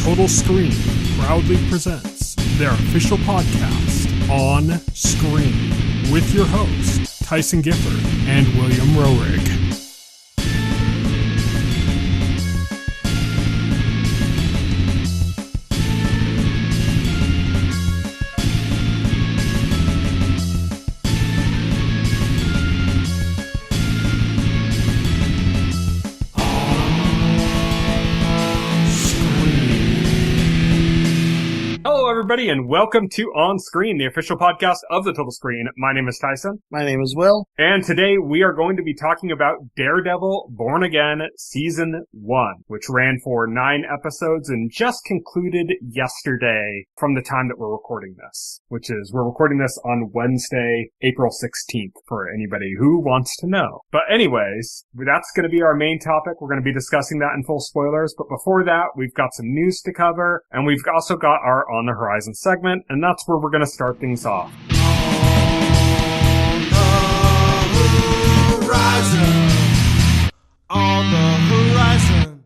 Total Screen proudly presents their official podcast, On Screen, with your hosts, Tyson Gifford and William Rohrig. Everybody, and welcome to On Screen, the official podcast of the Total Screen. My name is Tyson. My name is Will. And today we are going to be talking about Daredevil Born Again Season 1, which ran for 9 episodes and just concluded yesterday from the time that we're recording this, which is we're recording this on Wednesday, April 16th, for anybody who wants to know. But anyways, that's going to be our main topic. We're going to be discussing that in full spoilers. But before that, we've got some news to cover, and we've also got our On the Horizon segment, and that's where we're going to start things off.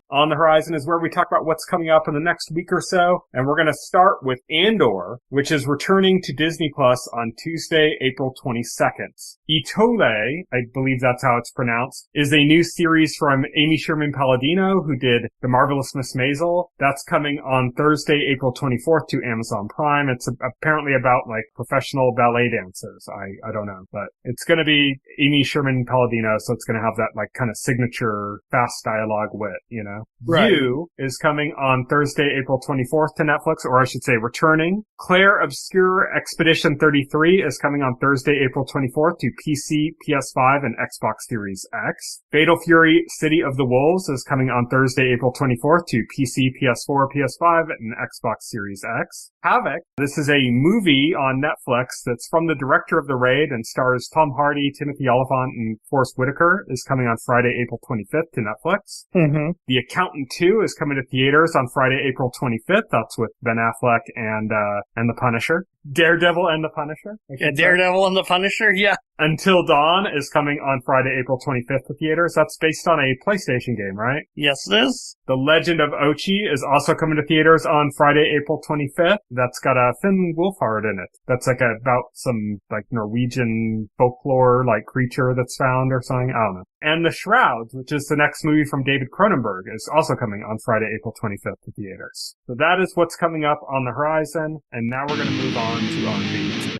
On the Horizon is where we talk about what's coming up in the next week or so, and we're going to start with Andor, which is returning to Disney Plus on Tuesday, April 22nd. Itole, I believe that's how it's pronounced, is a new series from Amy Sherman-Palladino, who did The Marvelous Miss Maisel. That's coming on Thursday, April 24th to Amazon Prime. It's apparently about, like, professional ballet dancers. I don't know, but it's going to be Amy Sherman-Palladino, so it's going to have that, like, kind of signature fast dialogue wit, you know? Right. You is coming on Thursday, April 24th to Netflix, or I should say returning. Clair, Obscur Expedition 33 is coming on Thursday, April 24th to PC, PS5, and Xbox Series X. Fatal Fury City of the Wolves is coming on Thursday, April 24th to PC, PS4, PS5, and Xbox Series X. Havoc, this is a movie on Netflix that's from the director of The Raid and stars Tom Hardy, Timothy Olyphant, and Forrest Whitaker, is coming on Friday, April 25th to Netflix. Mm-hmm. The Accountant 2 is coming to theaters on Friday, April 25th. That's with Ben Affleck and the Punisher. Daredevil and the Punisher. Yeah, Daredevil and the Punisher, yeah. Until Dawn is coming on Friday, April 25th to theaters. That's based on a PlayStation game, right? Yes, it is. The Legend of Ochi is also coming to theaters on Friday, April 25th. That's got a Finn Wolfhard in it. That's like about some like Norwegian folklore like creature that's found or something. I don't know. And The Shrouds, which is the next movie from David Cronenberg, is also coming on Friday, April 25th to theaters. So that is what's coming up on the horizon. And now we're going to move on to On Beat.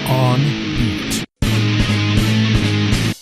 On Beat.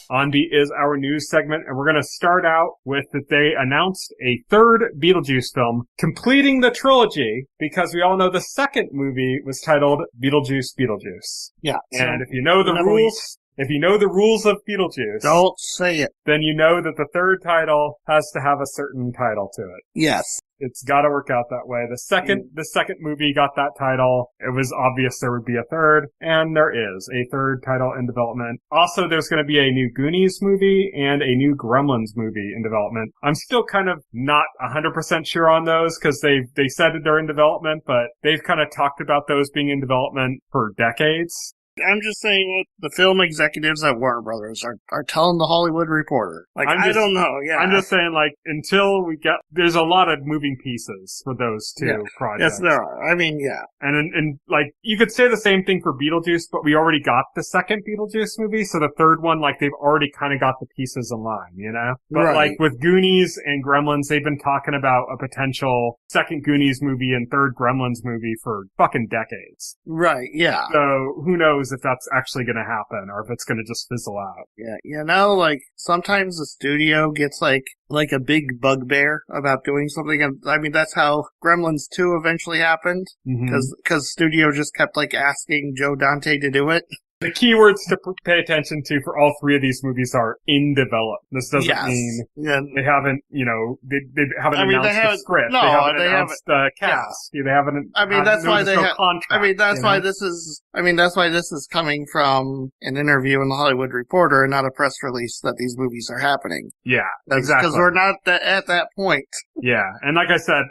On Beat is our news segment, and we're going to start out with that they announced a third Beetlejuice film, completing the trilogy, because we all know the second movie was titled Beetlejuice, Beetlejuice. Yeah. And if you know the rules... If you know the rules of Beetlejuice, don't say it. Then you know that the third title has to have a certain title to it. Yes. It's gotta work out that way. The second movie got that title. It was obvious there would be a third, and there is a third title in development. Also, there's gonna be a new Goonies movie and a new Gremlins movie in development. I'm still kind of not 100% sure on those, cause they said that they're in development, but they've kind of talked about those being in development for decades. I'm just saying what the film executives at Warner Brothers are telling the Hollywood Reporter. Like, I don't know, yeah. I'm just saying, like, until we get... There's a lot of moving pieces for those two projects. Yes, there are. I mean, yeah. And, like, you could say the same thing for Beetlejuice, but we already got the second Beetlejuice movie, so the third one, like, they've already kind of got the pieces in line, you know? But, right. Like, with Goonies and Gremlins, they've been talking about a potential second Goonies movie and third Gremlins movie for fucking decades. Right, yeah. So, who knows if that's actually going to happen, or if it's going to just fizzle out. Yeah, you know, like, sometimes the studio gets, like a big bugbear about doing something, and, I mean, that's how Gremlins 2 eventually happened, because studio just kept, like, asking Joe Dante to do it. The keywords to pay attention to for all three of these movies are in development. This doesn't mean they haven't, they haven't announced the script. No, they haven't announced the cast. Yeah. They haven't. I mean, that's why contract. I mean, that's why this is. I mean, that's why this is coming from an interview in the Hollywood Reporter and not a press release that these movies are happening. Yeah, exactly. Because we're not at that point. Yeah, and like I said,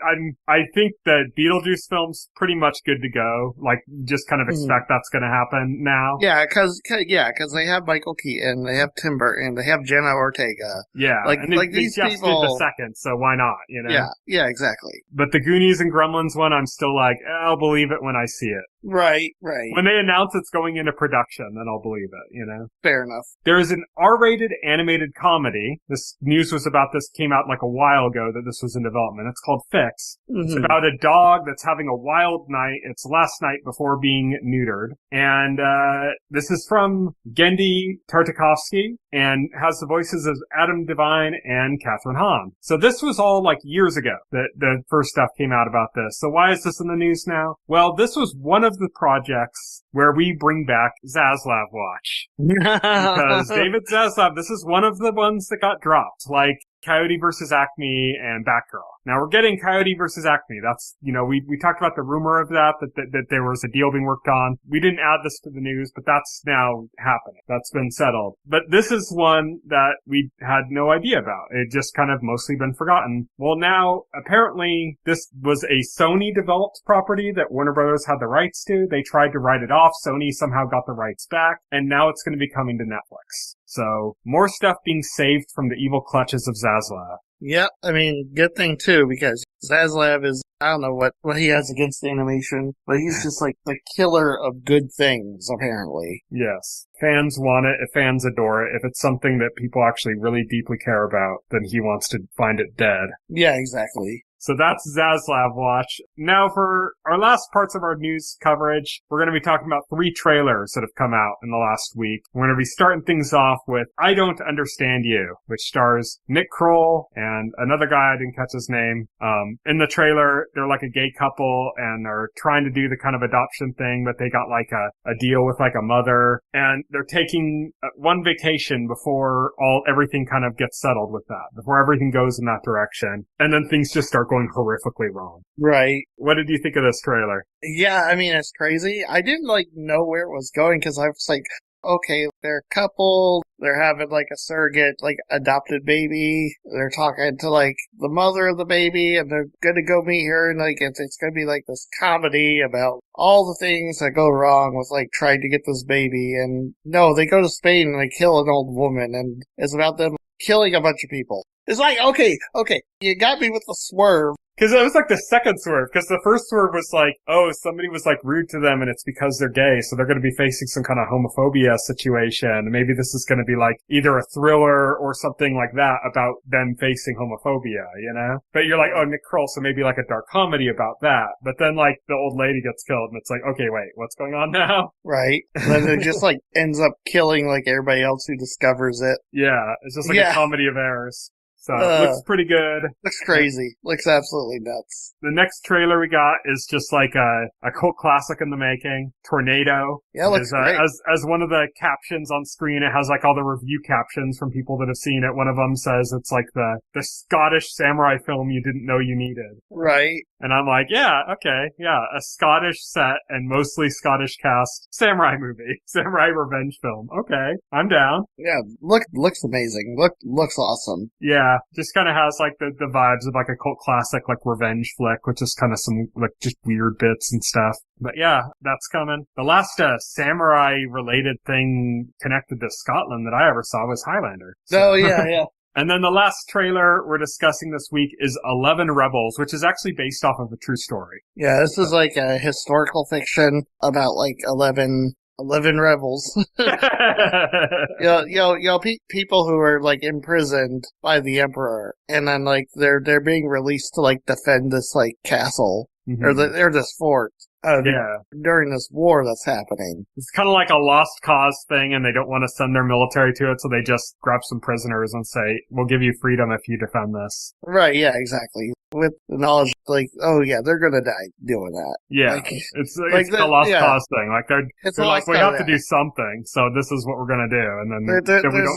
I think that Beetlejuice film's pretty much good to go. Like, you just kind of expect that's going to happen now. Yeah, because they have Michael Keaton, they have Tim Burton, they have Jenna Ortega. Yeah, and these just people did the second, so why not? Yeah, exactly. But the Goonies and Gremlins one, I'm still like, I'll believe it when I see it. Right. When they announce it's going into production, then I'll believe it. Fair enough. There is an R-rated animated comedy. This news came out like a while ago that this was in development. It's called Fix. Mm-hmm. It's about a dog that's having a wild night. It's last night before being neutered. And this is from Gendy Tartakovsky and has the voices of Adam Devine and Catherine Hahn. So this was all like years ago that the first stuff came out about this. So why is this in the news now? Well, this was one of the projects where we bring back Zaslav Watch. Because David Zaslav, this is one of the ones that got dropped. Like Coyote vs. Acme and Batgirl. Now we're getting Coyote vs. Acme. That's, we talked about the rumor of that there was a deal being worked on. We didn't add this to the news, but that's now happening. That's been settled. But this is one that we had no idea about. It just kind of mostly been forgotten. Well, now, apparently, this was a Sony developed property that Warner Brothers had the rights to. They tried to write it off. Sony somehow got the rights back, and now it's going to be coming to Netflix. So, more stuff being saved from the evil clutches of Zaslav. Yeah, I mean, good thing too, because Zaslav is, I don't know what he has against animation, but he's just like the killer of good things, apparently. Yes. Fans want it, if fans adore it. If it's something that people actually really deeply care about, then he wants to find it dead. Yeah, exactly. So that's Zaslav Watch. Now for our last parts of our news coverage, we're going to be talking about 3 trailers that have come out in the last week. We're going to be starting things off with I Don't Understand You, which stars Nick Kroll and another guy, I didn't catch his name. In the trailer, they're like a gay couple and they're trying to do the kind of adoption thing, but they got like a deal with like a mother, and they're taking one vacation before everything kind of gets settled with that, before everything goes in that direction. And then things just start going horrifically wrong. Right. What did you think of this trailer? Yeah, I mean, it's crazy. I didn't know where it was going because I was like, okay, they're a couple, they're having like a surrogate, adopted baby, they're talking to the mother of the baby, and they're gonna go meet her, and it's gonna be this comedy about all the things that go wrong with trying to get this baby, and no, they go to Spain and they kill an old woman, and it's about them killing a bunch of people. It's okay, you got me with the swerve. Because it was the second swerve, because the first swerve was somebody was rude to them and it's because they're gay, so they're going to be facing some kind of homophobia situation. Maybe this is going to be either a thriller or something like that about them facing homophobia, But you're oh, Nick Kroll, so maybe a dark comedy about that. But then the old lady gets killed and it's okay, wait, what's going on now? Right. And then it just ends up killing everybody else who discovers it. Yeah, it's just a comedy of errors. So it looks pretty good. Looks crazy. Looks absolutely nuts. The next trailer we got is just a cult classic in the making. Tornado. Yeah, it looks great. As one of the captions on screen, it has all the review captions from people that have seen it. One of them says it's the Scottish samurai film you didn't know you needed. Right. And I'm yeah, okay, yeah, a Scottish set and mostly Scottish cast samurai movie. Samurai revenge film. Okay, I'm down. Yeah, looks amazing. Looks awesome. Yeah. Just kind of has the vibes of a cult classic revenge flick with just kind of some just weird bits and stuff. But yeah, that's coming. The last samurai related thing connected to Scotland that I ever saw was Highlander. So. Oh yeah. And then the last trailer we're discussing this week is 11 Rebels, which is actually based off of a true story. Yeah, this is a historical fiction about 11 rebels. People who are imprisoned by the emperor, and then they're being released to defend this castle or this fort. During this war that's happening. It's kind of like a lost cause thing, and they don't want to send their military to it, so they just grab some prisoners and say, we'll give you freedom if you defend this. Right, yeah, exactly. With the knowledge, oh yeah, they're gonna die doing that. Yeah, it's a lost cause thing. They're we have to do something, so this is what we're gonna do, and then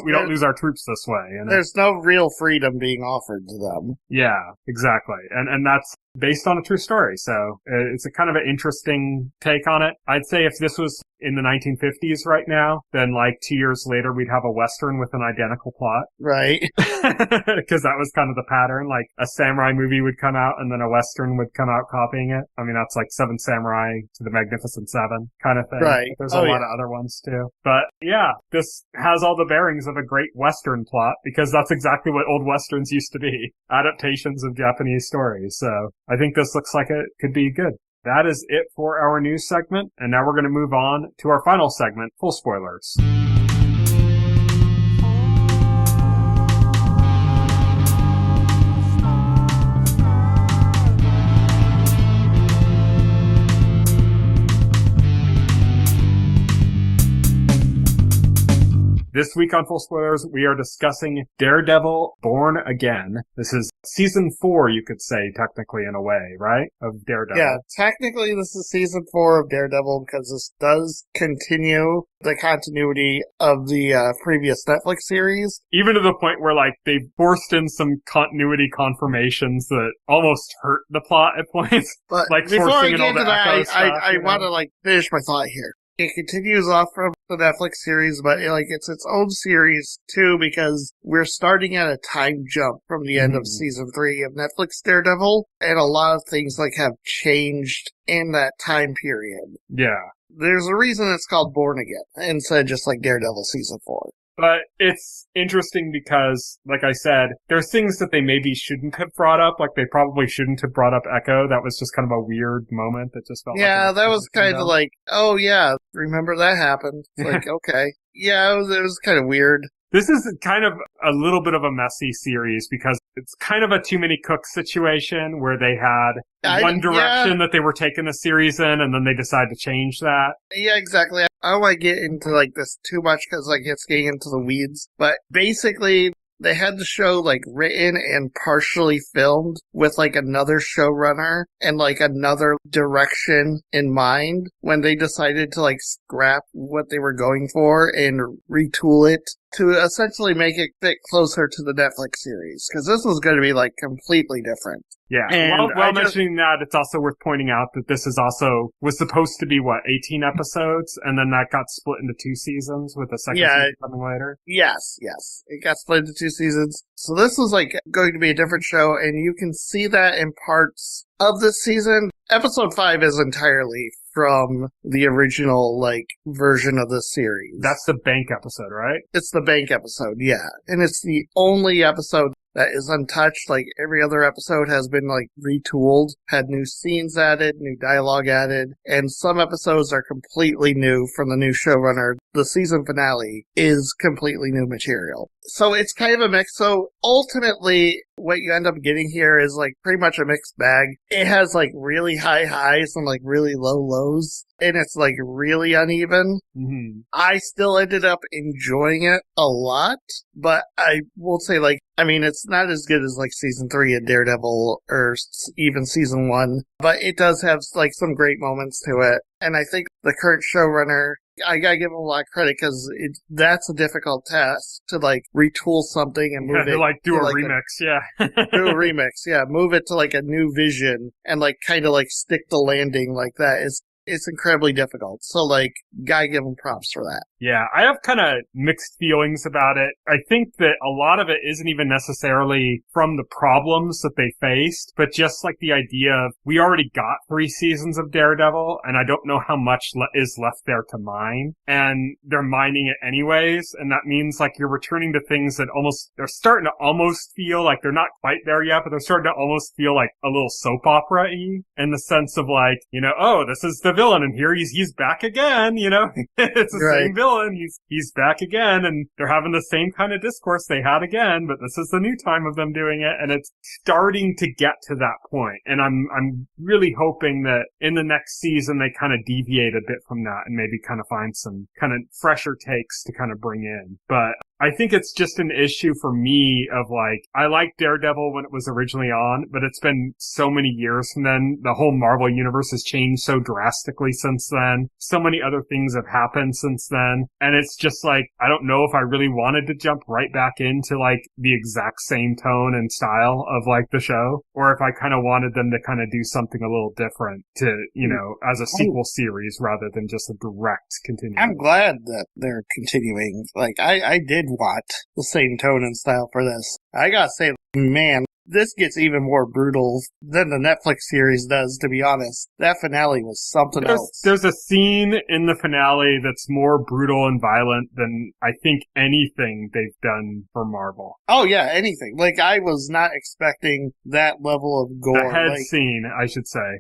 we don't lose our troops this way. There's no real freedom being offered to them. Yeah, exactly, and that's based on a true story, so it's a kind of an interesting take on it. I'd say if this was in the 1950s right now, then like 2 years later we'd have a Western with an identical plot. Right. Because that was kind of the pattern. Like a samurai movie would come out and then a Western would come out copying it. I mean, that's like Seven Samurai to the Magnificent Seven kind of thing. Right. There's a lot of other ones too. But yeah, this has all the bearings of a great Western plot because that's exactly what old Westerns used to be. Adaptations of Japanese stories. So I think this looks like it could be good. That is it for our news segment. And now we're going to move on to our final segment, full spoilers. This week on Full Spoilers, we are discussing Daredevil Born Again. This is season 4, you could say, technically, in a way, right? Of Daredevil. Yeah, technically this is season 4 of Daredevil because this does continue the continuity of the previous Netflix series. Even to the point where, like, they forced in some continuity confirmations that almost hurt the plot at points. But like before I forcing get in all into the that, Echo stuff, I want to, like, finish my thought here. It continues off from the Netflix series, but it's its own series too because we're starting at a time jump from the end of season 3 of Netflix Daredevil, and a lot of things like have changed in that time period. Yeah. There's a reason it's called Born Again instead of just like Daredevil season 4. But it's interesting because, like I said, there's things that they maybe shouldn't have brought up. Like, they probably shouldn't have brought up Echo. That was just kind of a weird moment that just felt that was kind of like, oh yeah, remember that happened. It's like, okay. Yeah, it was kind of weird. This is kind of a little bit of a messy series because it's kind of a too many cooks situation where they had one direction that they were taking the series in and then they decided to change that. Yeah, exactly. I don't want to get into like this too much because like it's getting into the weeds, but basically they had the show like written and partially filmed with like another showrunner and like another direction in mind when they decided to like scrap what they were going for and retool it to essentially make it fit closer to the Netflix series. Because this was going to be like completely different. Yeah. And while mentioning that, it's also worth pointing out that this is was supposed to be 18 episodes, and then that got split into 2 seasons with the second season coming later. Yes. It got split into 2 seasons. So this was like going to be a different show, and you can see that in parts of this season. Episode 5 is entirely from the original, like, version of the series. That's the bank episode, right? It's the bank episode, yeah. And it's the only episode that is untouched. Like, every other episode has been, like, retooled, had new scenes added, new dialogue added, and some episodes are completely new from the new showrunner. The season finale is completely new material. So it's kind of a mix. So ultimately, what you end up getting here is like pretty much a mixed bag. It has like really high highs and like really low lows, and it's like really uneven. Mm-hmm. I still ended up enjoying it a lot, but I will say like, I mean, it's not as good as like season 3 of Daredevil or even season 1, but it does have like some great moments to it. And I think the current showrunner, I gotta give him a lot of credit because that's a difficult task to like retool something and move it. Like do a remix, do a remix, yeah. Move it to like a new vision and like kind of like stick the landing like that. It's incredibly difficult. So like, gotta give him props for that. Yeah, I have kind of mixed feelings about it. I think that a lot of it isn't even necessarily from the problems that they faced, but just like the idea of, we already got 3 seasons of Daredevil, and I don't know how much is left there to mine, and they're mining it anyways, and that means like you're returning to things that they're starting to almost feel like they're not quite there yet, but they're starting to almost feel like a little soap opera-y, in the sense of like, oh, this is the villain, and here he's back again, it's the same villain. He's back again, and they're having the same kind of discourse they had again, but this is the new time of them doing it, and it's starting to get to that point. And I'm really hoping that in the next season they kind of deviate a bit from that and maybe kind of find some kind of fresher takes to kind of bring in. But I think it's just an issue for me of like, I liked Daredevil when it was originally on, but it's been so many years from then. The whole Marvel universe has changed so drastically since then. So many other things have happened since then. And it's just like, I don't know if I really wanted to jump right back into like the exact same tone and style of like the show, or if I kind of wanted them to kind of do something a little different to, you know, as a sequel series rather than just a direct continuation. I'm glad that they're continuing. Like, I did want the same tone and style for this. I gotta say, man, this gets even more brutal than the Netflix series does, to be honest. That finale was something else. There's a scene in the finale that's more brutal and violent than I think anything they've done for Marvel. Oh yeah, anything. Like, I was not expecting that level of gore. The head scene, I should say,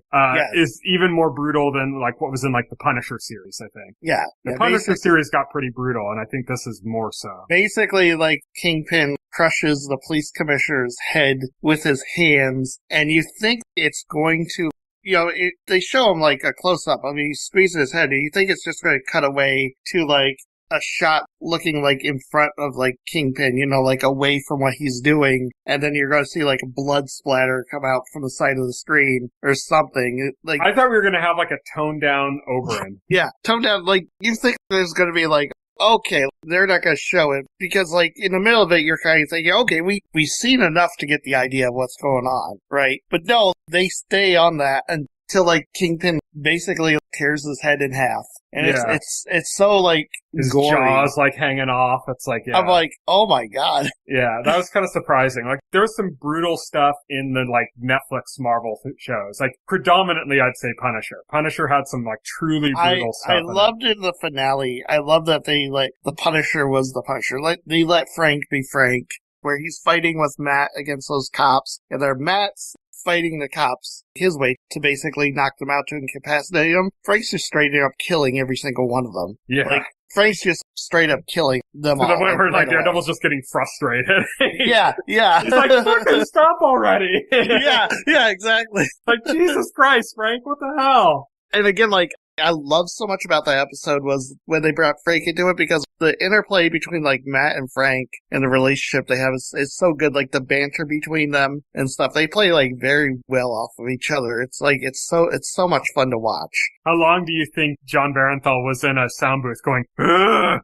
is even more brutal than like what was in like the Punisher series, I think. Yeah. The Punisher series got pretty brutal, and I think this is more so. Basically, like, Kingpin crushes the police commissioner's head with his hands, and you think it's going to, you know, they show him like a close-up. I mean, he squeezes his head, and you think it's just going to cut away to like a shot looking like in front of like Kingpin, you know, like away from what he's doing, and then you're going to see like a blood splatter come out from the side of the screen or something. Like, I thought we were going to have like a toned down Oberyn. Yeah, toned down. Like, you think there's going to be like, okay, they're not going to show it, because like in the middle of it, you're kind of thinking, okay, we've seen enough to get the idea of what's going on, right? But no, they stay on that until like Kingpin basically tears his head in half. And it's so like his gory. jaws like hanging off. It's like, yeah. I'm like, oh my god. Yeah, that was kind of surprising. Like, there was some brutal stuff in the like Netflix Marvel shows. Like, predominantly, I'd say Punisher. Punisher had some like truly brutal stuff. I loved in the finale. I love that they like the Punisher was the Punisher. Like, they let Frank be Frank, where he's fighting with Matt against those cops, and they're Matt's fighting the cops his way to basically knock them out, to incapacitate them. Frank's just straight up killing every single one of them. Yeah. Like, Frank's just straight up killing them all. To the point where, like, Daredevil's just getting frustrated. Yeah. He's like, fucking stop already! Yeah, exactly. Like, Jesus Christ, Frank, what the hell? And again, like, I love so much about that episode was when they brought Frank into it, because the interplay between like Matt and Frank and the relationship they have is so good. Like, the banter between them and stuff, they play like very well off of each other. It's like, it's so much fun to watch. How long do you think John Barenthal was in a sound booth going, for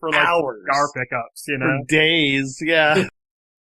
like hours, guitar pickups, you know? For days, yeah.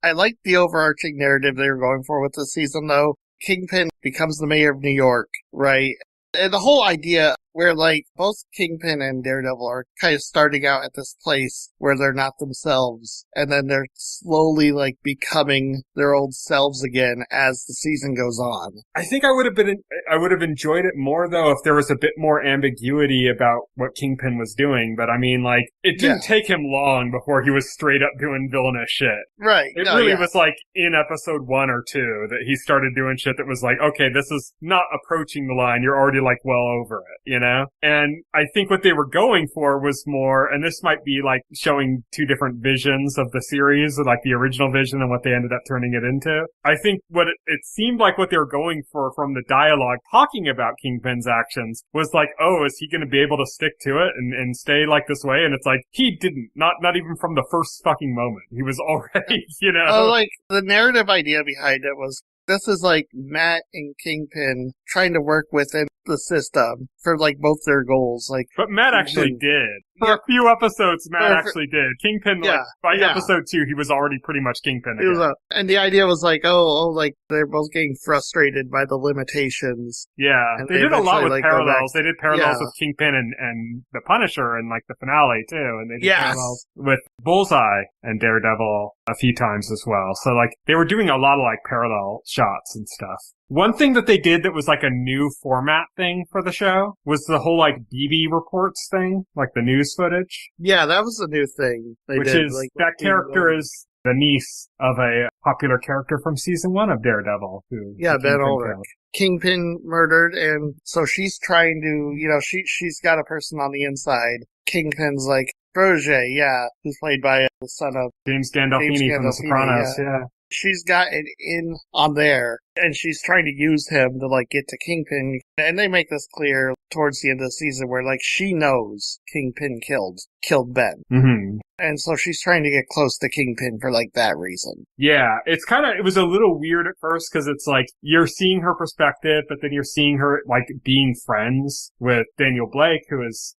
I like the overarching narrative they were going for with this season, though. Kingpin becomes the mayor of New York, right? And the whole idea where, like, both Kingpin and Daredevil are kind of starting out at this place where they're not themselves, and then they're slowly, like, becoming their old selves again as the season goes on. I think I would have enjoyed it more, though, if there was a bit more ambiguity about what Kingpin was doing, but I mean, like, it didn't take him long before he was straight up doing villainous shit. Right. It really was, like, in episode 1 or 2 that he started doing shit that was like, okay, this is not approaching the line, you're already, like, well over it, you know? And I think what they were going for was more, and this might be like showing two different visions of the series, like the original vision and what they ended up turning it into. I think what it seemed like what they were going for from the dialogue talking about Kingpin's actions was like, oh, is he going to be able to stick to it and stay like this way? And it's like, he didn't, not even from the first fucking moment. He was already, you know. Oh, like, the narrative idea behind it was, this is like Matt and Kingpin trying to work within the system for like both their goals. Like, but Matt actually did. For a few episodes, Matt actually did. Kingpin, like, by episode 2, he was already pretty much Kingpin again. And the idea was like, like, they're both getting frustrated by the limitations. Yeah. They did a lot with parallels. They did parallels with Kingpin and the Punisher in, like, the finale, too. And they did parallels with Bullseye and Daredevil a few times as well. So, like, they were doing a lot of, like, parallel shots and stuff. One thing that they did that was like a new format thing for the show was the whole like BB reports thing, like the news footage. Yeah, that was a new thing they which did. Is like, that character is the niece of a popular character from season 1 of Daredevil. Ben Ulrich. Kingpin murdered, and so she's trying to, you know, she's got a person on the inside. Kingpin's like protege, who's played by the son of James Gandolfini from The Sopranos, She's got an in on there, And she's trying to use him to, like, get to Kingpin. And they make this clear towards the end of the season where, like, she knows Kingpin killed Ben. Mm-hmm. And so she's trying to get close to Kingpin for, like, that reason. Yeah, it was a little weird at first because it's like you're seeing her perspective, but then you're seeing her, like, being friends with Daniel Blake, who is,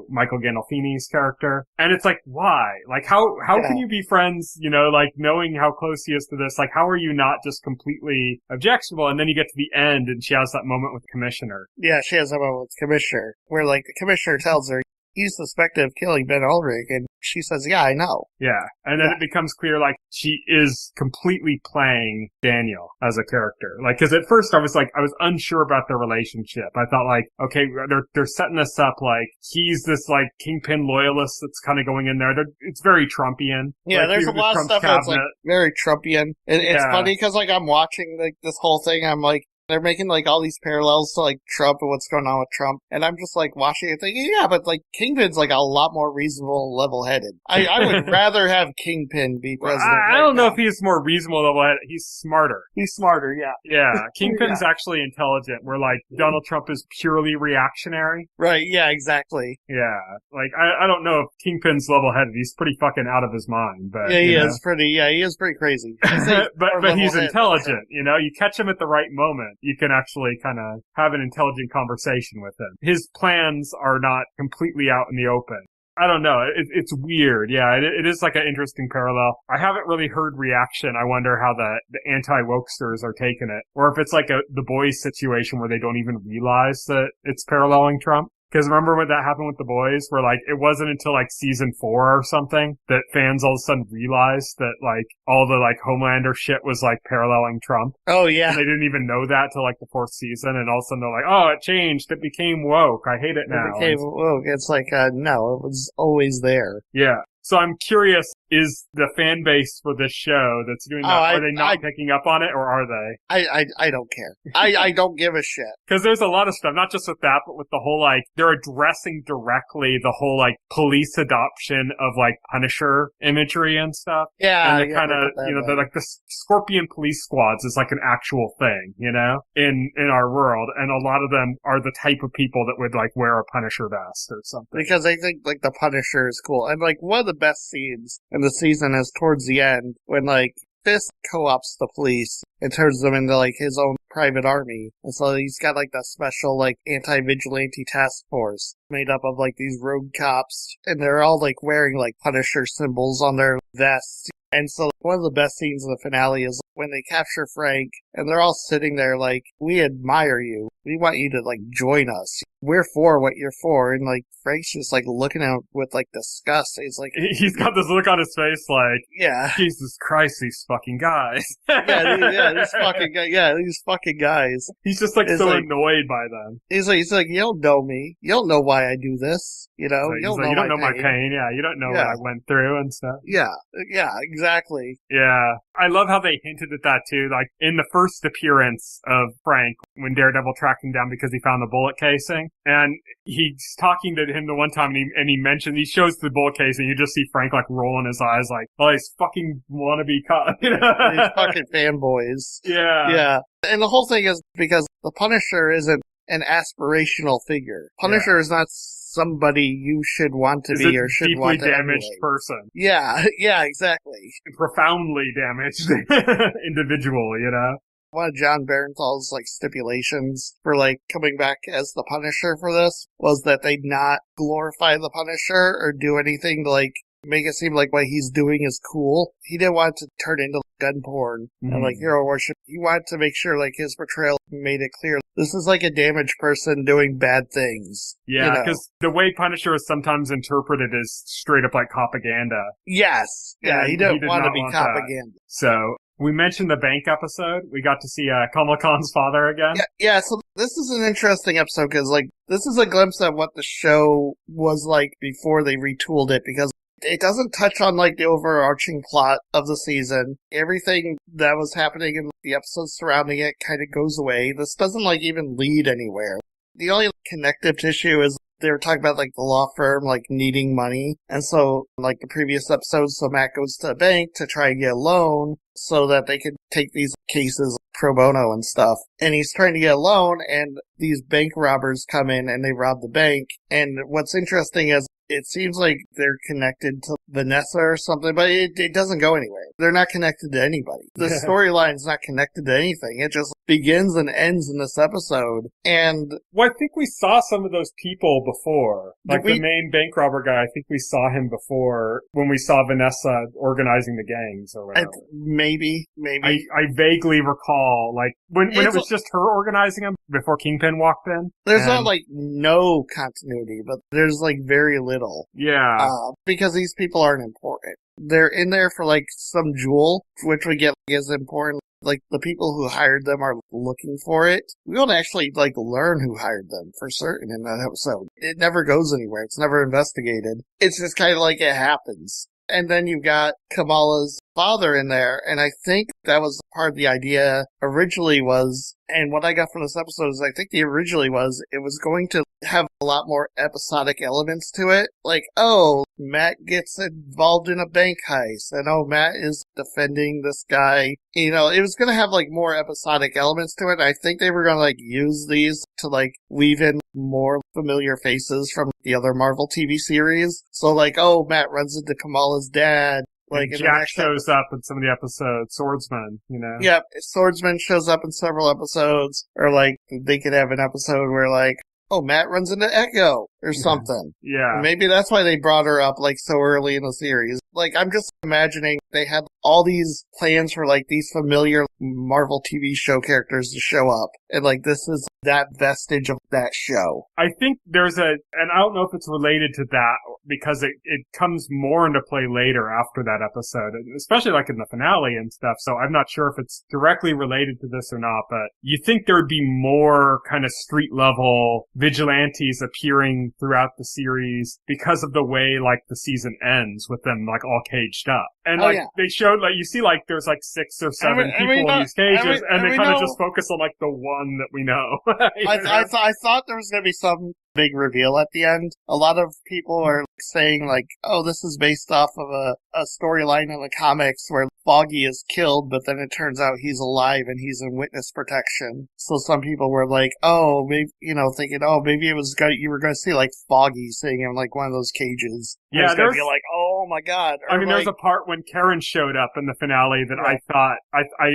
Michael Gandolfini's character. And it's like, why? Like, how can you be friends, like, knowing how close he is to this? Like, how are you not just completely objectionable? And then you get to the end and she has that moment with the Commissioner. Yeah, she has that moment with the Commissioner where, like, the Commissioner tells her, he's suspected of killing Ben Ulrich, and she says, yeah, I know. Yeah, and then it becomes clear, like, she is completely playing Daniel as a character. Like, because at first I was unsure about their relationship. I thought, like, okay, they're setting this up, like, he's this, like, Kingpin loyalist that's kind of going in there. It's very Trumpian. Yeah, like, there's a lot of stuff that's, like, very Trumpian. It's funny, because, like, I'm watching, like, this whole thing, I'm like, they're making, like, all these parallels to, like, Trump and what's going on with Trump. And I'm just, like, watching it thinking, yeah, but, like, Kingpin's, like, a lot more reasonable, level-headed. I would rather have Kingpin be president. I don't know if he's more reasonable, level-headed. He's smarter. He's smarter, yeah. Yeah. Kingpin's actually intelligent, where, like, Donald Trump is purely reactionary. Right, yeah, exactly. Yeah. Like, I don't know if Kingpin's level-headed. He's pretty fucking out of his mind, but. Yeah, he is pretty crazy. but he's intelligent, You catch him at the right moment. You can actually kind of have an intelligent conversation with him. His plans are not completely out in the open. I don't know. It's weird. Yeah, it is like an interesting parallel. I haven't really heard reaction. I wonder how the anti-wokesters are taking it. Or if it's like the boys situation where they don't even realize that it's paralleling Trump. Because remember when that happened with the boys, where, like, it wasn't until, like, season 4 or something that fans all of a sudden realized that, like, all the, like, Homelander shit was, like, paralleling Trump. Oh, yeah. And they didn't even know that till, like, the 4th season, and all of a sudden they're like, oh, it changed. It became woke. I hate it now. It became woke. It's like, no, it was always there. Yeah. So I'm curious, is the fan base for this show that's doing that, are they not picking up on it, or are they? I don't care. I don't give a shit. Because there's a lot of stuff, not just with that, but with the whole, like, they're addressing directly the whole, like, police adoption of, like, Punisher imagery and stuff. Yeah. And the kind of, the Scorpion police squads is, like, an actual thing, in our world. And a lot of them are the type of people that would, like, wear a Punisher vest or something. Because they think, like, the Punisher is cool. And, like, one of the best scenes in the season is towards the end when, like, Fisk co-ops the police and turns them into, like, his own private army. And so he's got, like, that special, like, anti-vigilante task force made up of, like, these rogue cops. And they're all, like, wearing, like, Punisher symbols on their vests. And so one of the best scenes in the finale is when they capture Frank and they're all sitting there like, we admire you. We want you to, like, join us. We're for what you're for. And, like, Frank's just, like, looking at him with, like, disgust. He's like... He's got this look on his face like... Yeah. Jesus Christ, these fucking guys. These fucking guys. He's just, like, so annoyed by them. He's like, you don't know me. You don't know why I do this. You know? You don't know my pain. Yeah, you don't know what I went through and stuff. Yeah, exactly. Yeah. I love how they hinted at that, too. Like, in the first appearance of Frank, when Daredevil tracked him down because he found the bullet casing, and he's talking to him the one time, and he shows the bullet casing, you just see Frank, like, rolling his eyes, like, oh, he's fucking wannabe cop. These fucking fanboys. Yeah. Yeah. And the whole thing is because the Punisher isn't an aspirational figure. Punisher is not somebody you should want to be or should want to deeply damaged emulate. person. Yeah, exactly. A profoundly damaged individual, One of John Barenthal's, like, stipulations for, like, coming back as the Punisher for this was that they not glorify the Punisher or do anything to, like, make it seem like what he's doing is cool. He didn't want to turn into gun porn and, like, hero worship. He wanted to make sure, like, his portrayal made it clear this is, like, a damaged person doing bad things. Yeah, because the way Punisher is sometimes interpreted is straight up like propaganda. Yes. Yeah, he didn't want to be propaganda. So... we mentioned the bank episode. We got to see Kamala Khan's father again. Yeah, so this is an interesting episode because, like, this is a glimpse of what the show was like before they retooled it because it doesn't touch on, like, the overarching plot of the season. Everything that was happening in the episodes surrounding it kind of goes away. This doesn't, like, even lead anywhere. The only connective tissue is they were talking about, like, the law firm, like, needing money. And so, like, the previous episode, so Matt goes to a bank to try and get a loan so that they could take these cases pro bono and stuff. And he's trying to get a loan, and these bank robbers come in and they rob the bank. And what's interesting is it seems like they're connected to Vanessa or something, but it doesn't go anywhere. They're not connected to anybody. The storyline's not connected to anything. It just begins and ends in this episode. And well, I think we saw some of those people before. Like the main bank robber guy, I think we saw him before when we saw Vanessa organizing the gangs or whatever. Maybe. I vaguely recall, like, when it was just her organizing them before Kingpin walked in. There's not, like, no continuity, but there's, like, very little. Yeah. Because these people aren't important. They're in there for, like, some jewel, which we get is important. Like, the people who hired them are looking for it. We don't actually, like, learn who hired them for certain in that episode. It never goes anywhere. It's never investigated. It's just kind of like it happens. And then you've got Kamala's father in there, and I think that was part of the idea originally was, and what I got from this episode is I think it was going to have a lot more episodic elements to it. Like, oh, Matt gets involved in a bank heist, and oh, Matt is defending this guy. You know, it was going to have, like, more episodic elements to it. I think they were going to, like, use these to, like, weave in more familiar faces from the other Marvel TV series. So, like, oh, Matt runs into Kamala's dad. Like, Jack shows up in some of the episodes, Swordsman, you know? Yeah, Swordsman shows up in several episodes, or, like, they could have an episode where, like, oh, Matt runs into Echo, or something. Yeah. And maybe that's why they brought her up, like, so early in the series. Like, I'm just imagining they had all these plans for, like, these familiar Marvel TV show characters to show up. And, like, this is that vestige of that show. I think there's and I don't know if it's related to that, because it comes more into play later after that episode, especially, like, in the finale and stuff, so I'm not sure if it's directly related to this or not, but you think there'd be more kind of street-level vigilantes appearing throughout the series because of the way, like, the season ends with them, like, all caged up. And, they showed, like, you see, like, there's, like, 6 or 7 people in these cages, and they kind of just focus on, like, the one that we know. I thought there was going to be some big reveal at the end. A lot of people are saying, like, oh, this is based off of a storyline in the comics where Foggy is killed, but then it turns out he's alive and he's in witness protection. So some people were like, oh, maybe, thinking, oh, maybe you were going to see, like, Foggy sitting in, like, one of those cages. Yeah, going to be like, oh my god. Or there's a part when Karen showed up in the finale that I thought,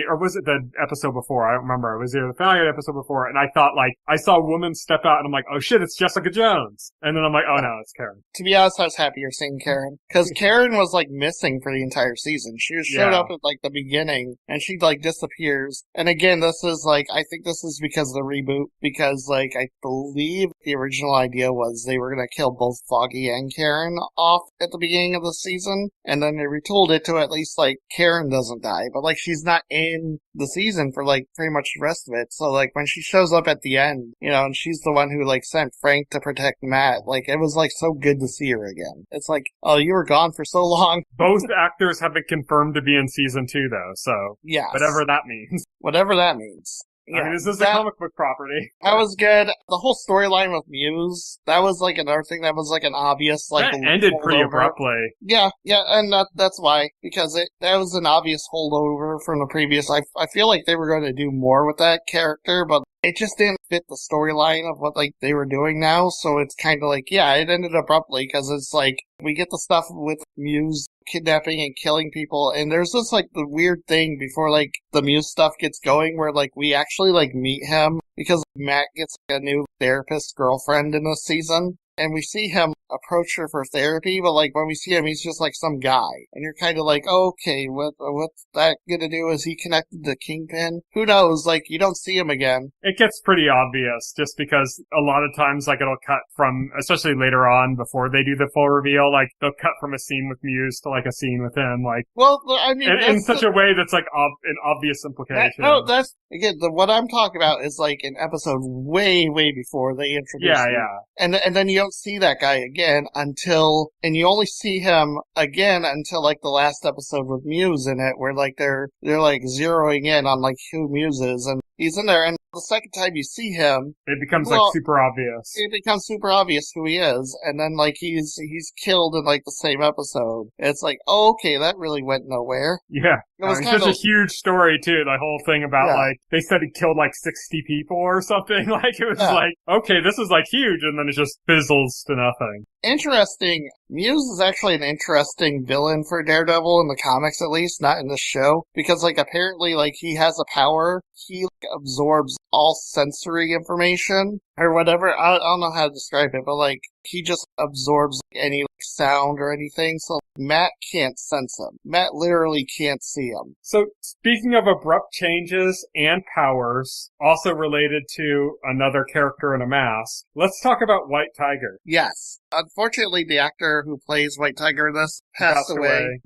or was it the episode before? I don't remember. It was either the finale or the episode before, and I thought, like, I saw a woman step out, and I'm like, oh shit, it's Jessica Jones. And then I'm like, oh no, it's Karen. To be honest, I was happier seeing Karen. Because Karen was, like, missing for the entire season. She showed up at, like, the beginning, and she, like, disappears. And again, this is, like, I think this is because of the reboot, because, like, I believe the original idea was they were going to kill both Foggy and Karen off at the beginning of the season, and then they retooled it to at least, like, Karen doesn't die, but, like, she's not in the season for, like, pretty much the rest of it. So, like, when she shows up at the end, and she's the one who, like, sent Frank to protect Matt, like, it was, like, so good to see her again. It's like, oh, you were gone for so long. Both actors have been confirmed to be in season 2, though, so yes. Whatever that means. Whatever that means. Yeah, I mean, this is a comic book property. That was good. The whole storyline with Muse, that was, like, another thing that was, like, an obvious, like... That ended pretty abruptly. Yeah, and that's why. Because that was an obvious holdover from the previous... I feel like they were going to do more with that character, but it just didn't fit the storyline of what, like, they were doing now, so it's kind of like, yeah, it ended abruptly, because it's like, we get the stuff with Muse kidnapping and killing people, and there's this, like, the weird thing before, like, the Muse stuff gets going where, like, we actually, like, meet him, because Matt gets a new therapist girlfriend in this season, and we see him approach her for therapy, but, like, when we see him, he's just, like, some guy. And you're kind of like, okay, what's that gonna do? Is he connected to Kingpin? Who knows? Like, you don't see him again. It gets pretty obvious, just because a lot of times, like, it'll cut from, especially later on, before they do the full reveal, like, they'll cut from a scene with Muse to, like, a scene with him, like... Well, I mean... In such a way that's, like, an obvious implication. That's... Again, what I'm talking about is, like, an episode way, way before they introduce him. And then you don't see that guy again until, and you only see him again until, like, the last episode with Muse in it, where, like, they're like zeroing in on, like, who Muse is, and he's in there, and the second time you see him, it becomes super obvious. It becomes super obvious who he is, and then he's killed in the same episode. It's oh, okay, that really went nowhere. Yeah. It was such a huge story too, the whole thing about they said he killed 60 people or something. It was okay, this is huge, and then it just fizzles to nothing. Interesting. Muse is actually an interesting villain for Daredevil in the comics, at least, not in the show, because apparently he has a power. He absorbs all sensory information or whatever. I don't know how to describe it, but he just absorbs any sound or anything. So Matt can't sense him. Matt literally can't see him. So speaking of abrupt changes and powers, also related to another character in a mask, let's talk about White Tiger. Yes. Unfortunately, the actor who plays White Tiger in this passed away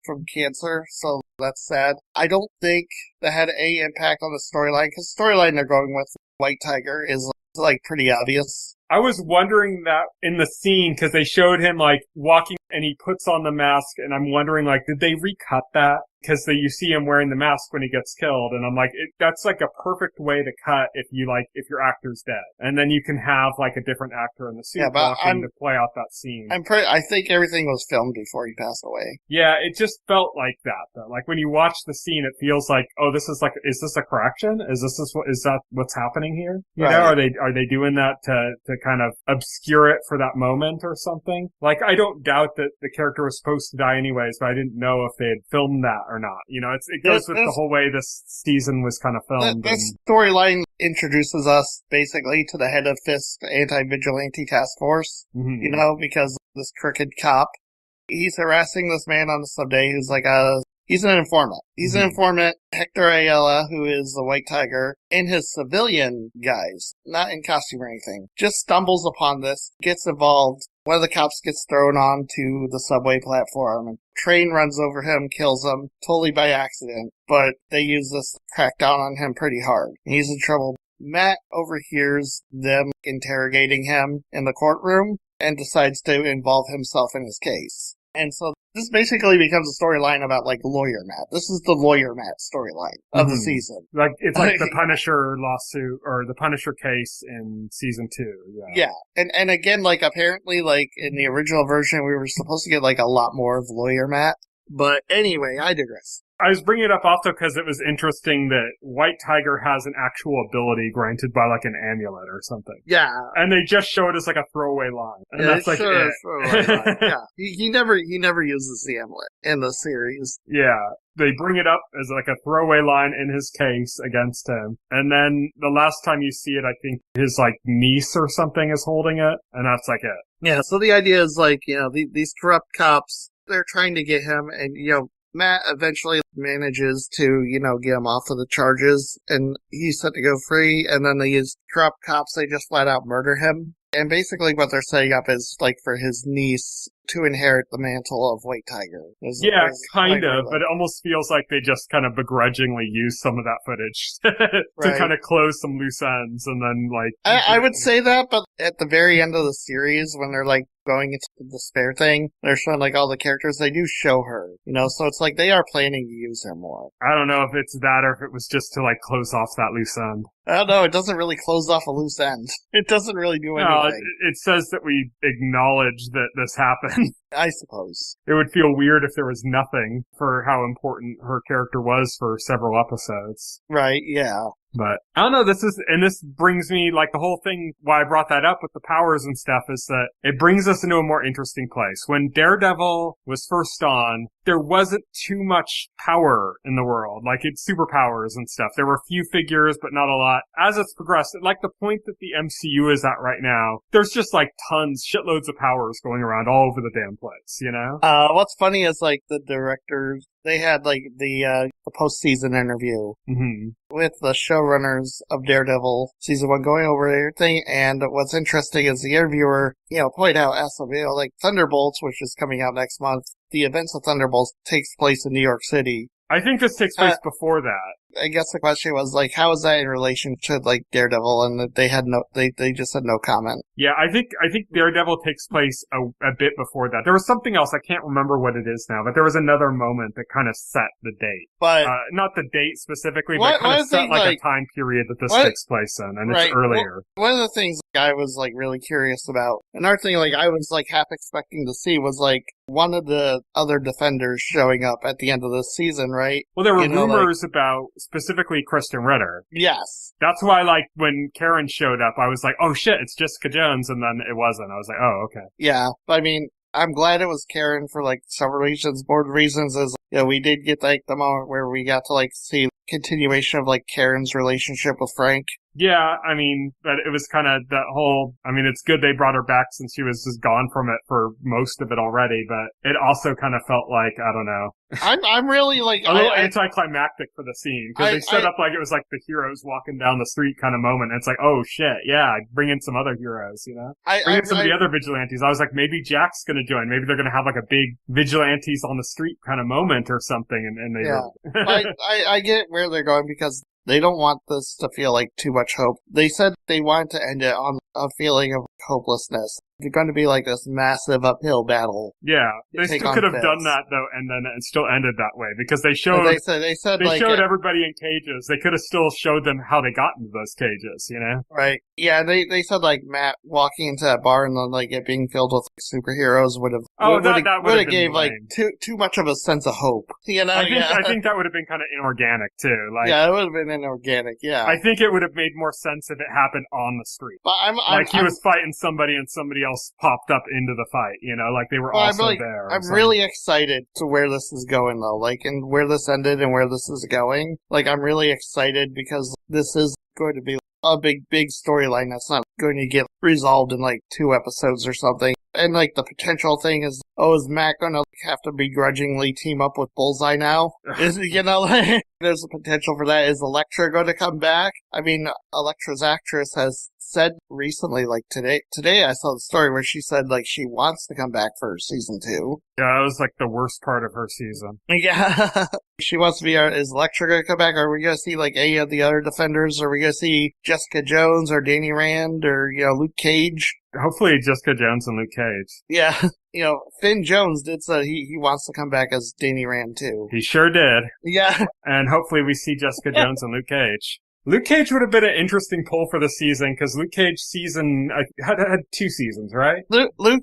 from cancer, so that's sad. I don't think that had any impact on the storyline, because the storyline they're going with White Tiger is pretty obvious. I was wondering that in the scene, because they showed him walking and he puts on the mask, and I'm wondering did they recut that? Because you see him wearing the mask when he gets killed, and I'm that's a perfect way to cut if your actor's dead, and then you can have a different actor in the suit walking to play out that scene. I think everything was filmed before he passed away. Yeah, it just felt like that though. When you watch the scene, it feels oh, this is is this a correction? Is that what's happening here? You know, are they doing that to kind of obscure it for that moment or something? I don't doubt that the character was supposed to die anyways, but I didn't know if they had filmed that or not. You know, it goes with the whole way this season was kind of filmed. This storyline introduces us basically to the head of Fist Anti-Vigilante Task Force, you know, because this crooked cop, he's harassing this man on the subday who's he's an informant. He's an informant, Hector Ayala, who is the White Tiger, in his civilian guise, not in costume or anything, just stumbles upon this, gets involved. One of the cops gets thrown onto the subway platform, and train runs over him, kills him, totally by accident, but they use this to crack down on him pretty hard. He's in trouble. Matt overhears them interrogating him in the courtroom and decides to involve himself in his case. And so this basically becomes a storyline about Lawyer Matt. This is the Lawyer Matt storyline of the season. It's the Punisher lawsuit or the Punisher case in season 2. Yeah. And again, apparently, in the original version, we were supposed to get a lot more of Lawyer Matt. But anyway, I digress. I was bringing it up also because it was interesting that White Tiger has an actual ability granted by an amulet or something. Yeah. And they just show it as a throwaway line. And that's it. Throwaway line. Yeah. He never uses the amulet in the series. Yeah. They bring it up as a throwaway line in his case against him. And then the last time you see it, I think his niece or something is holding it. And that's it. Yeah. So the idea is these corrupt cops, they're trying to get him, and Matt eventually manages to, get him off of the charges, and he's set to go free, and then these corrupt cops, they just flat out murder him. And basically what they're setting up is, for his niece to inherit the mantle of White Tiger. Kind of, but it almost feels like they just kind of begrudgingly use some of that footage to kind of close some loose ends, and then, I would say that, but at the very end of the series, when they're, going into the despair thing, they're showing all the characters, they do show her, so it's they are planning to use her more. I don't know if it's that or if it was just to close off that loose end. I don't know, it doesn't really close off a loose end. It doesn't really do anything. No, it says that we acknowledge that this happened. I suppose. It would feel weird if there was nothing for how important her character was for several episodes. Right, yeah. But I don't know, this brings me, the whole thing, why I brought that up with the powers and stuff is that it brings us into a more interesting place. When Daredevil was first on, there wasn't too much power in the world, it's superpowers and stuff. There were a few figures, but not a lot. As it's progressed, the point that the MCU is at right now, there's just tons, shitloads of powers going around all over the damn place, What's funny is the directors, they had the post-season interview with the showrunners of Daredevil season 1 going over everything, and what's interesting is the interviewer, pointed out, asked them, Thunderbolts, which is coming out next month, the events of Thunderbolts takes place in New York City. I think this takes place before that. I guess the question was, like, how is that in relation to, like, Daredevil? And that they just had no comment. Yeah, I think Daredevil takes place a bit before that. There was something else, I can't remember what it is now, but there was another moment that kind of set the date. But not the date specifically, but kind of set like a time period that this takes place in, and it's earlier. One of the things I was, like, really curious about, another thing, like, I was, like, half expecting to see was, like, one of the other Defenders showing up at the end of this season, right? Well, there were rumors about specifically Kristen Ritter. Yes. That's why, like, when Karen showed up, I was like, oh shit, it's Jessica Jones, and then it wasn't. I was like, oh, okay. Yeah, but I mean, I'm glad it was Karen for, like, several reasons. More reasons is, we did get, like, the moment where we got to, like, see continuation of, like, Karen's relationship with Frank. Yeah, I mean, but it was kind of that whole, I mean, it's good they brought her back since she was just gone from it for most of it already, but it also kind of felt like, I don't know. I'm really, like, a little anticlimactic for the scene, because they set up like it was like the heroes walking down the street kind of moment, and it's like, oh shit, yeah, bring in some other heroes, you know? Bring in some of the other vigilantes. I was like, maybe Jack's gonna join, maybe they're gonna have like a big vigilantes on the street kind of moment or something, and they I get where they're going, because they don't want this to feel like too much hope. They said they wanted to end it on a feeling of hopelessness. They're going to be like this massive uphill battle. Yeah, they still could have done that though, and then it still ended that way, because they showed they showed everybody in cages. They could have still showed them how they got into those cages, you know? Right. Yeah, they said like Matt walking into that bar and then like it being filled with superheroes would have gave like too much of a sense of hope. You know? I think that would have been kind of inorganic too. Like, yeah, it would have been inorganic. Yeah. I think it would have made more sense if it happened on the street. But he was fighting somebody and somebody else popped up into the fight, you know, like they were there. I'm really excited to where this is going though, like, and where this ended and where this is going. Like, I'm really excited because this is going to be a big storyline that's not going to get resolved in like 2 episodes or something. And like the potential thing is, is Matt gonna have to begrudgingly team up with Bullseye now? There's a potential for that. Is Elektra going to come back? I mean, Elektra's actress has said recently, like today I saw the story where she said like she wants to come back for season 2. Yeah, it was like the worst part of her season. Yeah. She wants to be, is Elektra going to come back? Are we going to see like any of the other Defenders? Are we going to see Jessica Jones or Danny Rand or, Luke Cage? Hopefully Jessica Jones and Luke Cage. Yeah. Finn Jones did say he wants to come back as Danny Rand too. He sure did. Yeah. And hopefully we see Jessica Jones and Luke Cage. Luke Cage would have been an interesting pull for the season, because Luke Cage season had 2 seasons, right?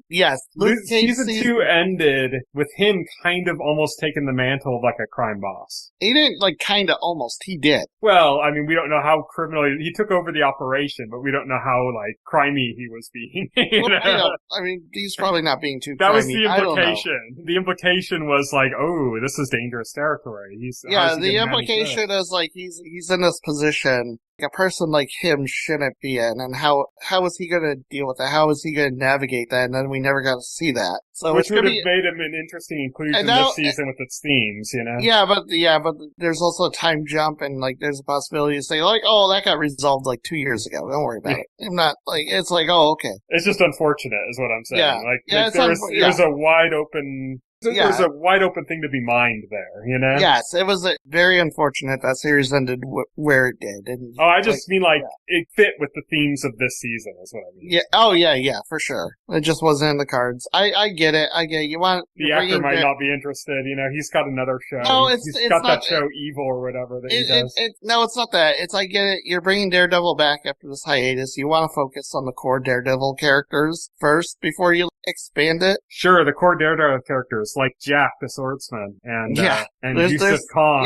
Yes. Luke Cage season 2 ended with him kind of almost taking the mantle of like a crime boss. He didn't like kind of almost. He did. Well, I mean, we don't know how criminally he took over the operation, but we don't know how like crimey he was being. I mean, he's probably not being too. That was the implication. The implication was like, oh, this is dangerous territory. The implication is like he's in this position a person like him shouldn't be in, and how is he going to deal with that? How is he going to navigate that? And then we never got to see that. So which would have made him an interesting inclusion this season with its themes, you know? Yeah, but there's also a time jump, and like there's a possibility to say like, oh, that got resolved like 2 years ago. Don't worry about it. I'm not like it's like, oh, okay. It's just unfortunate, is what I'm saying. Yeah, there's a wide open. There's a wide open thing to be mined there, you know? Yes, it was very unfortunate that series ended where it did. And, I just mean it fit with the themes of this season, is what I mean. Yeah. Oh, yeah, for sure. It just wasn't in the cards. I get it. You want the actor might not be interested. You know, he's got another show. No, he's got that show Evil or whatever that he does. No, it's not that. I get it. You're bringing Daredevil back after this hiatus. You want to focus on the core Daredevil characters first before you expand it. Sure, the core Daredevil characters like Jack the Swordsman and Yusuf Khan.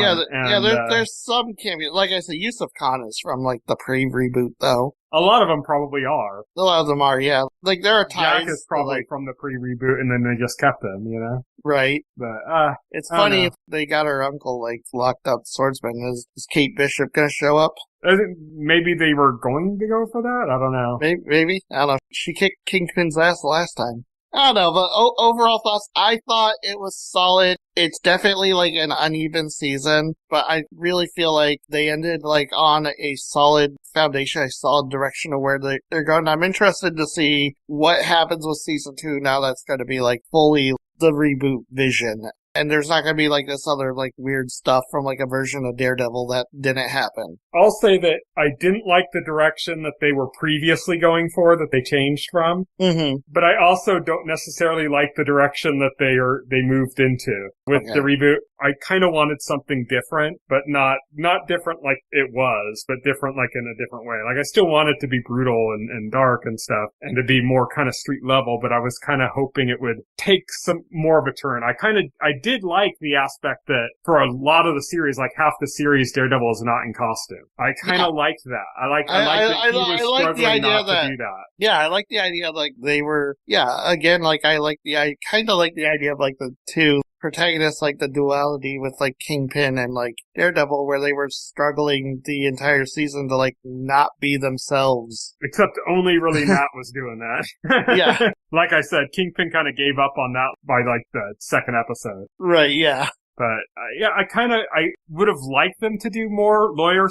There's some cameo. Like I said, Yusuf Khan is from like the pre-reboot though. A lot of them probably are. A lot of them are, yeah. Like there are ties. Jack is probably from the pre-reboot, and then they just kept him, you know. Right. But it's funny if they got her uncle like locked up swordsman. Is Kate Bishop gonna show up? Maybe they were going to go for that. I don't know. Maybe. I don't know. She kicked Kingpin's ass last time. I don't know, but overall thoughts, I thought it was solid. It's definitely like an uneven season, but I really feel like they ended like on a solid foundation, a solid direction of where they're going. I'm interested to see what happens with season 2 now that's going to be like fully the reboot vision. And there's not going to be like this other like weird stuff from like a version of Daredevil that didn't happen. I'll say that I didn't like the direction that they were previously going for, that they changed from. Mm-hmm. But I also don't necessarily like the direction that they moved into with the reboot. I kind of wanted something different, but not different like it was, but different like in a different way. Like I still want it to be brutal and dark and stuff, and to be more kind of street level, but I was kind of hoping it would take some more of a turn. I did like the aspect that for a lot of the series, like half the series, Daredevil is not in costume. I kind of liked that. I like that he was struggling not to do that. Yeah, I like the idea like they were, again, like I kind of like the idea of like the two protagonists, like the duality with like Kingpin and like Daredevil, where they were struggling the entire season to like not be themselves. Except only really Matt was doing that. Yeah. Like I said, Kingpin kind of gave up on that by like the second episode. Right, yeah. But, I would have liked them to do more lawyer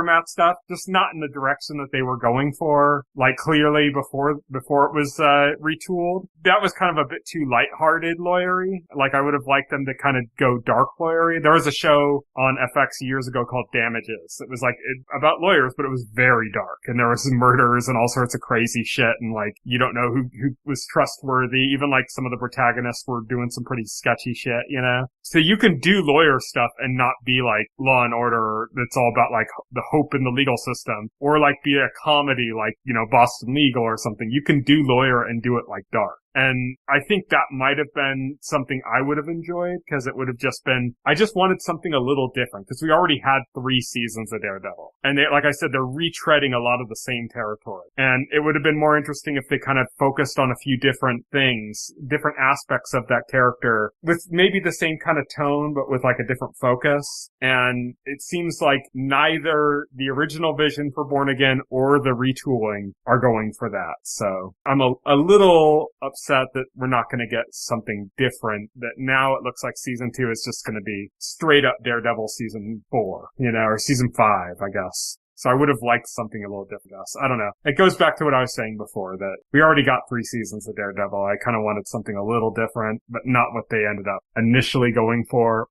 Matt stuff, just not in the direction that they were going for, like clearly before it was, retooled. That was kind of a bit too lighthearted lawyery. Like I would have liked them to kind of go dark lawyery. There was a show on FX years ago called Damages. It was like about lawyers, but it was very dark. And there was murders and all sorts of crazy shit. And like, you don't know who was trustworthy. Even like some of the protagonists were doing some pretty sketchy shit, you know? So you can do lawyer stuff and not be like Law and Order that's all about like the hope in the legal system, or like be a comedy like, you know, Boston Legal or something. You can do lawyer and do it like dark. And I think that might have been something I would have enjoyed, because it would have just been, I just wanted something a little different, because we already had 3 seasons of Daredevil. And they, like I said, they're retreading a lot of the same territory. And it would have been more interesting if they kind of focused on a few different things, different aspects of that character, with maybe the same kind of tone, but with like a different focus. And it seems like neither the original vision for Born Again or the retooling are going for that. So I'm a little upset that we're not going to get something different, that now it looks like season 2 is just going to be straight up Daredevil season 4, you know, or season 5, I guess. So I would have liked something a little different. I don't know. It goes back to what I was saying before, that we already got 3 seasons of Daredevil. I kind of wanted something a little different, but not what they ended up initially going for.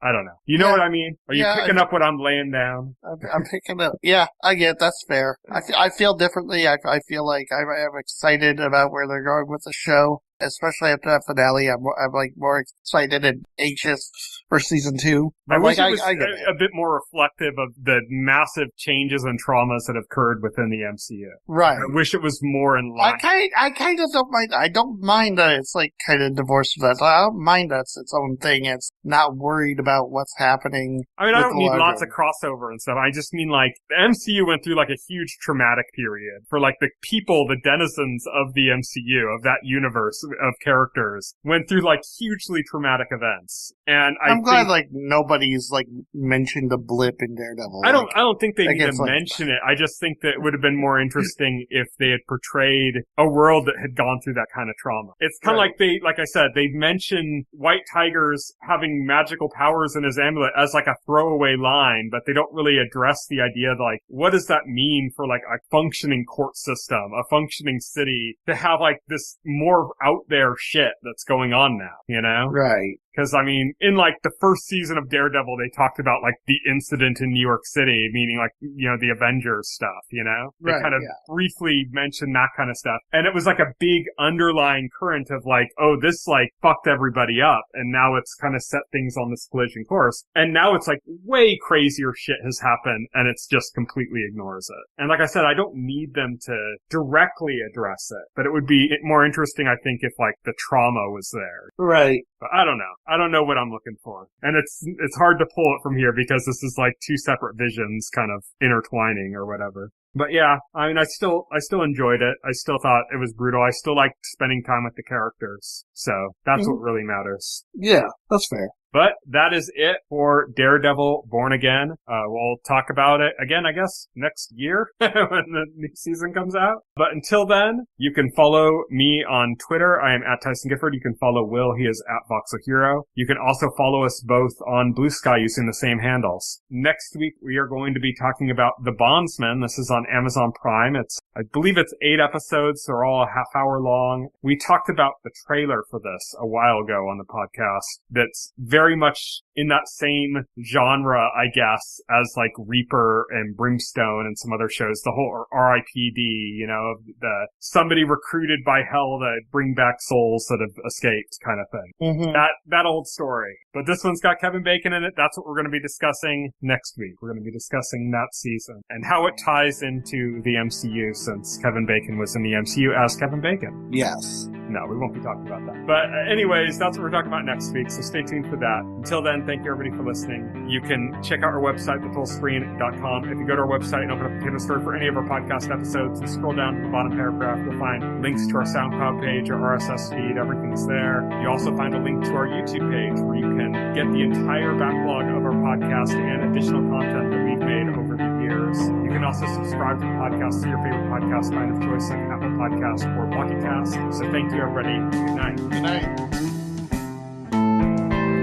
I don't know. You know what I mean? Are you picking up what I'm laying down? I'm picking up. Yeah, I get it. That's fair. I feel differently. I feel like I'm excited about where they're going with the show. Especially after that finale, I'm like more excited and anxious for season 2. I wish it was a bit more reflective of the massive changes and traumas that have occurred within the MCU. Right. I wish it was more in line. I kind of don't mind. I don't mind that it's like kind of divorced from that. I don't mind that it's its own thing. It's not worried about what's happening. I mean, I don't need lots of crossover and stuff. I just mean like the MCU went through like a huge traumatic period for like the people, the denizens of the MCU, of that universe of characters, went through like hugely traumatic events. And I'm glad like nobody's like mentioned a blip in Daredevil. I don't think they need to mention it. I just think that it would have been more interesting if they had portrayed a world that had gone through that kind of trauma. It's kind of like I said, they mention White Tiger's having magical powers in his amulet as like a throwaway line, but they don't really address the idea of like, what does that mean for like a functioning court system, a functioning city, to have like this more out there shit that's going on now, you know? Right. Because, I mean, in, like, the first season of Daredevil, they talked about, like, the incident in New York City, meaning, like, you know, the Avengers stuff, you know? They kind of briefly mentioned that kind of stuff. And it was, like, a big underlying current of, like, oh, this, like, fucked everybody up. And now it's kind of set things on this collision course. And now it's, like, way crazier shit has happened, and it's just completely ignores it. And like I said, I don't need them to directly address it. But it would be more interesting, I think, if, like, the trauma was there. Right. But I don't know. I don't know what I'm looking for. And it's hard to pull it from here because this is like 2 separate visions kind of intertwining or whatever. But yeah, I mean, I still enjoyed it. I still thought it was brutal. I still liked spending time with the characters. So that's what really matters. Yeah, that's fair. But that is it for Daredevil Born Again. We'll talk about it again, I guess, next year when the new season comes out. But until then, you can follow me on Twitter. I am at Tyson Gifford. You can follow Will. He is at VoxelHero. You can also follow us both on Blue Sky using the same handles. Next week, we are going to be talking about The Bondsman. This is on Amazon Prime. I believe it's 8 episodes. They're all a half hour long. We talked about the trailer for this a while ago on the podcast. That's very much in that same genre, I guess, as like Reaper and Brimstone and some other shows. The whole R.I.P.D., you know, the somebody recruited by hell to bring back souls that have escaped kind of thing. Mm-hmm. That old story. But this one's got Kevin Bacon in it. That's what we're going to be discussing next week. We're going to be discussing that season and how it ties into the MCU, since Kevin Bacon was in the MCU as Kevin Bacon. Yes. No, we won't be talking about that. But anyways, that's what we're talking about next week, so stay tuned for that. Until then, thank you everybody for listening. You can check out our website, thetotallscreen.com. If you go to our website and open up a potato store for any of our podcast episodes and scroll down to the bottom paragraph, you'll find links to our SoundCloud page, our RSS feed, everything's there. You also find a link to our YouTube page where you can get the entire backlog of our podcast and additional content that we've made over the years. You can also subscribe to the podcast to your favorite podcast kind of choice, like Apple Podcast or Pocket Cast. So thank you, everybody. Good night. Good night.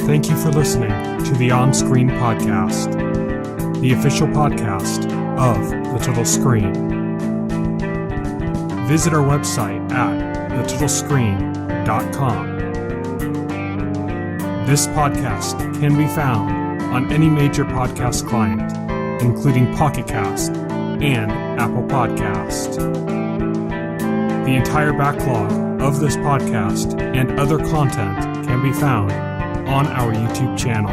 Thank you for listening to the OnScreen podcast, the official podcast of The Total Screen. Visit our website at thetotalscreen.com. This podcast can be found on any major podcast client, including Pocket Cast and Apple Podcast. The entire backlog of this podcast and other content can be found on our YouTube channel.